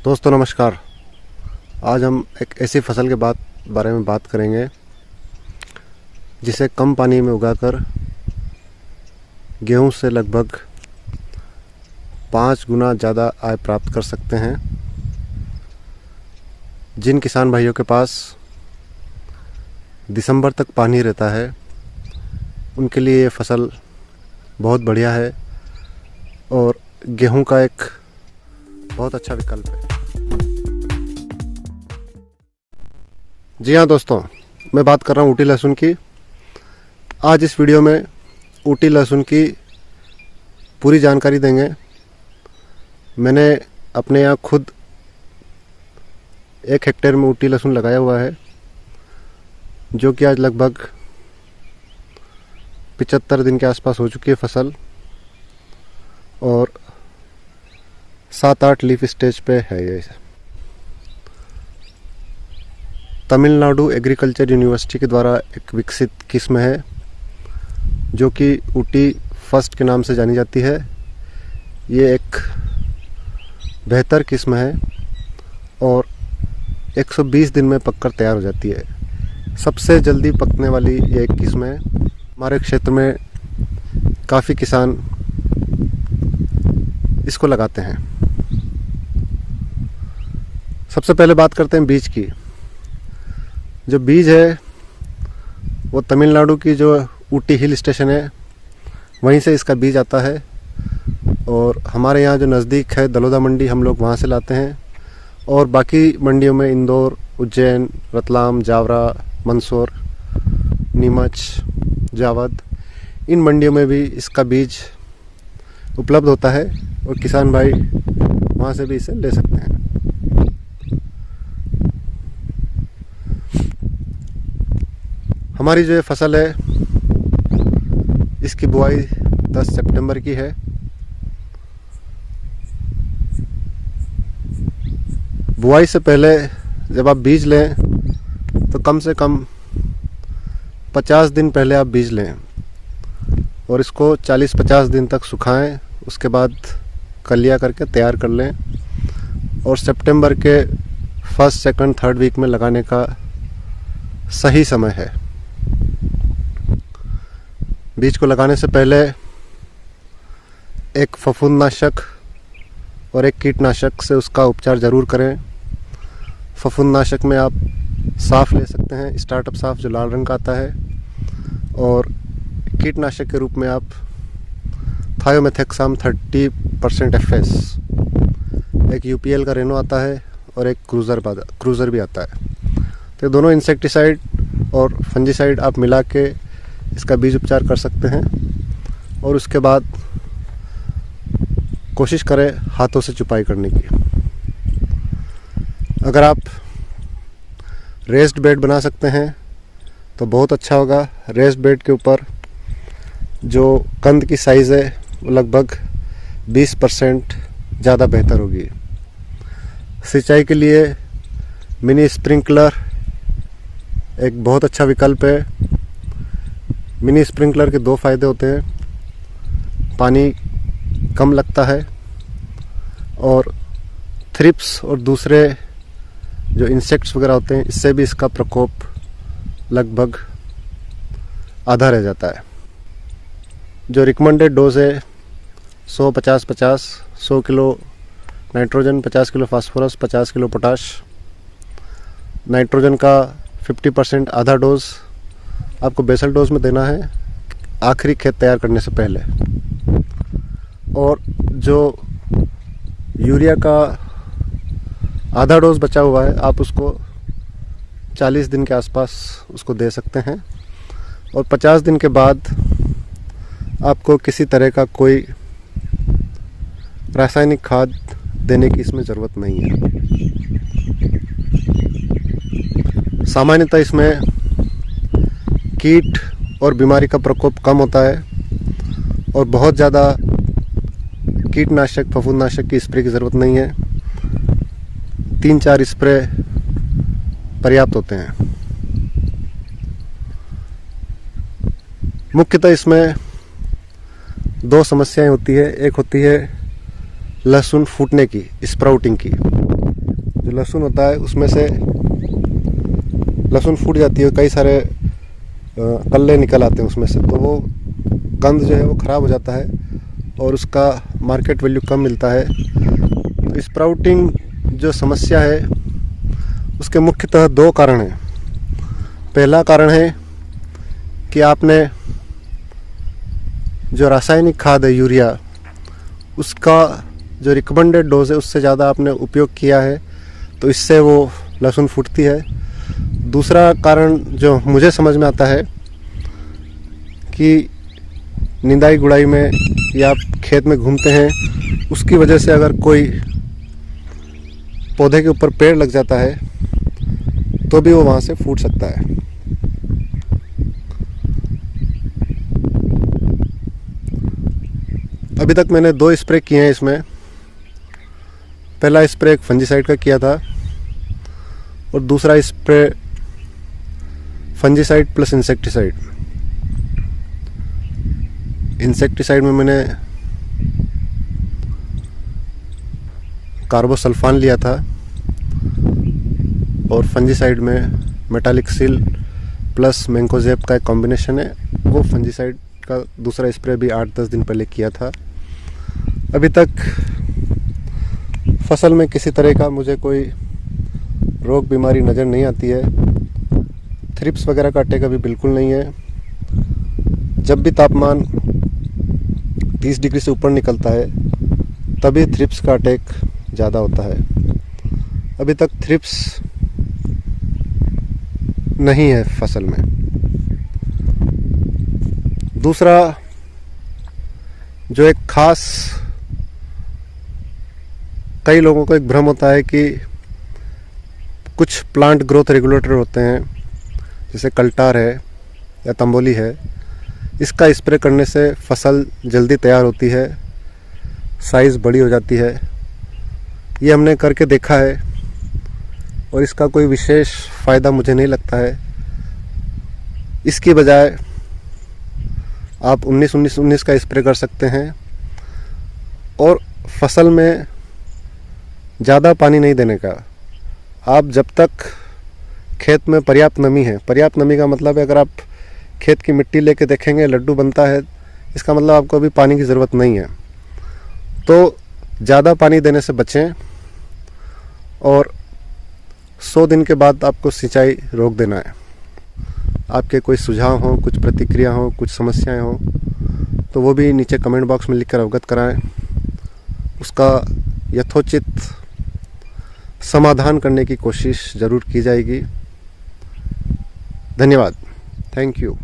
दोस्तों नमस्कार। आज हम एक ऐसी फसल के बारे में बात करेंगे जिसे कम पानी में उगाकर गेहूं से लगभग 5 गुना ज़्यादा आय प्राप्त कर सकते हैं। जिन किसान भाइयों के पास दिसंबर तक पानी रहता है उनके लिए ये फसल बहुत बढ़िया है और गेहूं का एक बहुत अच्छा विकल्प है। जी हाँ दोस्तों, मैं बात कर रहा हूँ ऊटी लहसुन की। आज इस वीडियो में ऊटी लहसुन की पूरी जानकारी देंगे। मैंने अपने यहाँ खुद 1 हेक्टेयर में ऊटी लहसुन लगाया हुआ है, जो कि आज लगभग 75 दिन के आसपास हो चुकी है फसल और 7-8 लीफ स्टेज पे है। ये तमिलनाडु एग्रीकल्चर यूनिवर्सिटी के द्वारा एक विकसित किस्म है जो कि ऊटी फर्स्ट के नाम से जानी जाती है। ये एक बेहतर किस्म है और 120 दिन में पककर तैयार हो जाती है। सबसे जल्दी पकने वाली ये एक किस्म है। हमारे क्षेत्र में काफ़ी किसान इसको लगाते हैं। सबसे पहले बात करते हैं बीज की। जो बीज है वो तमिलनाडु की जो ऊटी हिल स्टेशन है वहीं से इसका बीज आता है और हमारे यहाँ जो नज़दीक है दलोदा मंडी, हम लोग वहाँ से लाते हैं। और बाकी मंडियों में इंदौर, उज्जैन, रतलाम, जावरा, मंदसौर, नीमच, जावद, इन मंडियों में भी इसका बीज उपलब्ध होता है और किसान भाई वहाँ से भी इसे ले सकते हैं। हमारी जो ये फसल है इसकी बुआई 10 सितंबर की है। बुआई से पहले जब आप बीज लें तो कम से कम 50 दिन पहले आप बीज लें और इसको 40-50 दिन तक सुखाएं। उसके बाद कलिया करके तैयार कर लें और सितंबर के 1st, 2nd, 3rd वीक में लगाने का सही समय है। बीज को लगाने से पहले एक फफूंदनाशक और एक कीटनाशक से उसका उपचार ज़रूर करें। फफूंदनाशक में आप साफ ले सकते हैं, स्टार्टअप साफ जो लाल रंग का आता है, और कीटनाशक के रूप में आप थायोमेथेक्साम 30% FS, एक UPL का रेनो आता है और एक क्रूज़र भी आता है। तो दोनों इंसेक्टिसाइड और फंजीसाइड आप मिला के इसका बीज उपचार कर सकते हैं और उसके बाद कोशिश करें हाथों से चुपाई करने की। अगर आप रेस्ड बेड बना सकते हैं तो बहुत अच्छा होगा। रेस्ड बेड के ऊपर जो कंद की साइज़ है वो लगभग 20% ज़्यादा बेहतर होगी। सिंचाई के लिए मिनी स्प्रिंकलर एक बहुत अच्छा विकल्प है। मिनी स्प्रिंकलर के 2 फ़ायदे होते हैं। पानी कम लगता है और थ्रिप्स और दूसरे जो इंसेक्ट्स वगैरह होते हैं इससे भी इसका प्रकोप लगभग आधा रह जाता है। जो रिकमेंडेड डोज है 100-50-50, 100 kilo nitrogen, 50 kilo phosphorus, 50 kilo potash. Nitrogen का 50% आधा डोज आपको बेसल डोज में देना है आखिरी खेत तैयार करने से पहले। और जो यूरिया का आधा डोज बचा हुआ है आप उसको 40 दिन के आसपास उसको दे सकते हैं और 50 दिन के बाद आपको किसी तरह का कोई रासायनिक खाद देने की इसमें ज़रूरत नहीं है। सामान्यतः इसमें कीट और बीमारी का प्रकोप कम होता है और बहुत ज़्यादा कीटनाशक, फफूंदनाशक की स्प्रे की ज़रूरत नहीं है। 3-4 स्प्रे पर्याप्त होते हैं। मुख्यतः इसमें 2 समस्याएं होती है। एक होती है लहसुन फूटने की, स्प्राउटिंग की, जो लहसुन होता है उसमें से लहसुन फूट जाती है, कई सारे कल्ले निकल आते हैं उसमें से, तो वो कंद जो है वो ख़राब हो जाता है और उसका मार्केट वैल्यू कम मिलता है। तो स्प्राउटिंग जो समस्या है उसके मुख्यतः 2 कारण हैं। पहला कारण है कि आपने जो रासायनिक खाद है यूरिया, उसका जो रिकमेंडेड डोज है उससे ज़्यादा आपने उपयोग किया है, तो इससे वो लहसुन फूटती है। दूसरा कारण जो मुझे समझ में आता है कि निंदाई गुड़ाई में या आप खेत में घूमते हैं, उसकी वजह से अगर कोई पौधे के ऊपर पेड़ लग जाता है तो भी वो वहाँ से फूट सकता है। अभी तक मैंने 2 स्प्रे किए हैं इसमें। पहला स्प्रे एक फंजीसाइड का किया था और दूसरा spray fungicide plus insecticide. Insecticide में मैंने कार्बोसल्फान लिया था और फंजीसाइड में मेटालिक्सिल प्लस मैंकोजेब का एक कॉम्बिनेशन है। वो फंजीसाइड का दूसरा स्प्रे भी 8-10 दिन पहले किया था। अभी तक फसल में किसी तरह का मुझे कोई रोग बीमारी नज़र नहीं आती है। थ्रिप्स वगैरह का अटैक अभी बिल्कुल नहीं है। जब भी तापमान 30 डिग्री से ऊपर निकलता है तभी थ्रिप्स का अटैक ज़्यादा होता है। अभी तक थ्रिप्स नहीं है फसल में। दूसरा जो एक खास कई लोगों को एक भ्रम होता है कि कुछ प्लांट ग्रोथ रेगुलेटर होते हैं, जैसे कल्टार है या तंबोली है, इसका स्प्रे करने से फसल जल्दी तैयार होती है, साइज़ बड़ी हो जाती है। ये हमने करके देखा है और इसका कोई विशेष फ़ायदा मुझे नहीं लगता है। इसकी बजाय आप 19-19-19 का स्प्रे कर सकते हैं और फसल में ज़्यादा पानी नहीं देने का। आप जब तक खेत में पर्याप्त नमी है, पर्याप्त नमी का मतलब है अगर आप खेत की मिट्टी लेके देखेंगे लड्डू बनता है, इसका मतलब आपको अभी पानी की ज़रूरत नहीं है। तो ज़्यादा पानी देने से बचें और 100 दिन के बाद आपको सिंचाई रोक देना है। आपके कोई सुझाव हो, कुछ प्रतिक्रिया हो, कुछ समस्याएं हो तो वो भी नीचे कमेंट बॉक्स में लिखकर अवगत कराएं। उसका यथोचित समाधान करने की कोशिश ज़रूर की जाएगी। धन्यवाद। Thank you.